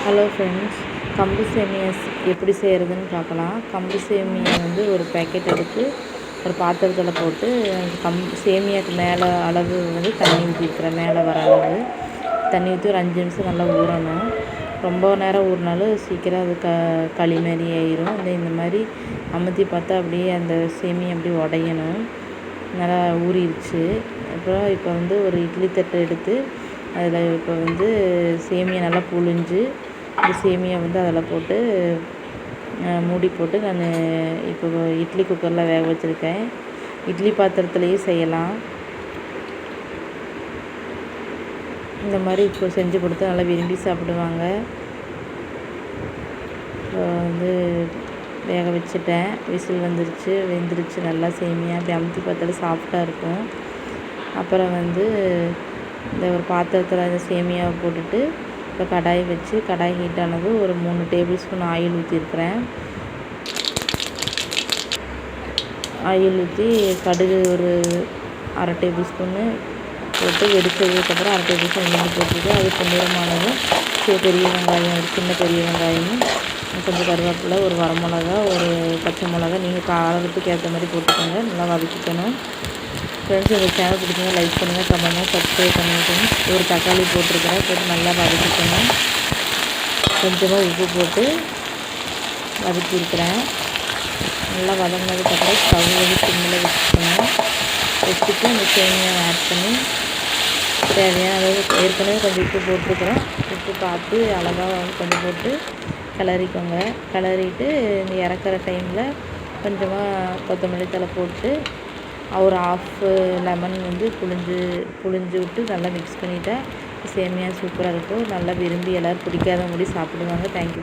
Hello friends, கம்பு சேமியா எப்படி செய்கிறதுன்னு பார்க்கலாம். கம்பு சேமியா வந்து ஒரு பேக்கெட் எடுத்து ஒரு பாத்திரத்தில் போட்டு சேமியாவுக்கு மேலே அளவு வந்து தண்ணி ஊற்றிருக்கிறேன். மேலே வர அளவு தண்ணி ஊற்றி ஒரு 5 நிமிஷம் நல்லா ஊறணும். ரொம்ப நேரம் ஊறினாலும் சீக்கிரம் அது களி மாரி ஆயிரும். இந்த மாதிரி அமுத்தி பார்த்தா அப்படியே அந்த சேமியா அப்படியே உடையணும். நல்லா ஊறிடுச்சு. அப்புறம் இப்போ வந்து ஒரு இட்லி தட்டை எடுத்து அதில் இப்போ வந்து சேமியா நல்லா புழிஞ்சு இந்த சேமியா வந்து அதில் போட்டு மூடி போட்டு நான் இப்போ இட்லி குக்கரில் வேக வச்சுருக்கேன். இட்லி பாத்திரத்துலேயும் செய்யலாம். இந்த மாதிரி இப்போ செஞ்சு கொடுத்தா நல்லா விரும்பி சாப்பிடுவாங்க. இப்போ வந்து வேக வச்சுட்டேன். விசில் வெந்துருச்சு நல்லா சேமியா. அப்படி அமுத்தி பார்த்தாலும் சாஃப்டாக இருக்கும். அப்புறம் வந்து இந்த ஒரு பாத்திரத்தில் அந்த சேமியாவை போட்டுட்டு இப்போ கடாய் வச்சு கடாய் ஹீட் ஆனது ஒரு 3 டேபிள் ஸ்பூன் ஆயில் ஊற்றிருக்கிறேன். ஆயில் ஊற்றி கடுகு ஒரு அரை டேபிள் ஸ்பூன்னு போட்டு வெடிச்சதுக்கப்புறம் அரை டேபிள் ஸ்பூன் உளுந்து போட்டுட்டு அது பொன்னிறமானதும் பெரிய வெங்காயம் ஒரு சின்ன பெரிய வெங்காயமும் கொஞ்சம் கருவேப்பிலை ஒரு வரமிளகா ஒரு பச்சை மிளகா நீங்கள் காரத்துக்கு ஏற்ற மாதிரி போட்டுக்கோங்க. நல்லா வதக்கிக்கணும். ஃப்ரெண்ட்ஸ், இந்த சேனல் பிடிச்சிங்க லைக் பண்ணுங்கள், கமெண்ட் சப்ஸ்கிரைப் பண்ணிக்கணும். ஒரு தக்காளி போட்டிருக்கிறேன். போட்டு நல்லா வதக்கிக்கணும். கொஞ்சமாக உப்பு போட்டு வதக்கியிருக்கிறேன். நல்லா வதங்கினதுக்கப்புறம் ஸ்டவ் வந்து சிம்மில் வச்சுட்டு அந்த சேமியாவை ஆட் பண்ணி தேவையான அளவு ஏற்கனவே கொஞ்சம் உப்பு போட்டிருக்கிறோம். உப்பு பார்த்து அளவாக கொஞ்சம் போட்டு கிளறிக்கோங்க. கிளறிட்டு இந்த இறக்குற டைமில் கொஞ்சமாக கொத்தமல்லி தழை போட்டு ஒரு ஆஃப் லெமன் வந்து புழிஞ்சு விட்டு நல்லா மிக்ஸ் பண்ணிவிட்டா சேமியா சூப்பராக இருக்கும். நல்லா விரும்பி எல்லோரும் பிடிக்காதவங்க சாப்பிடுவாங்க. தேங்க்யூ.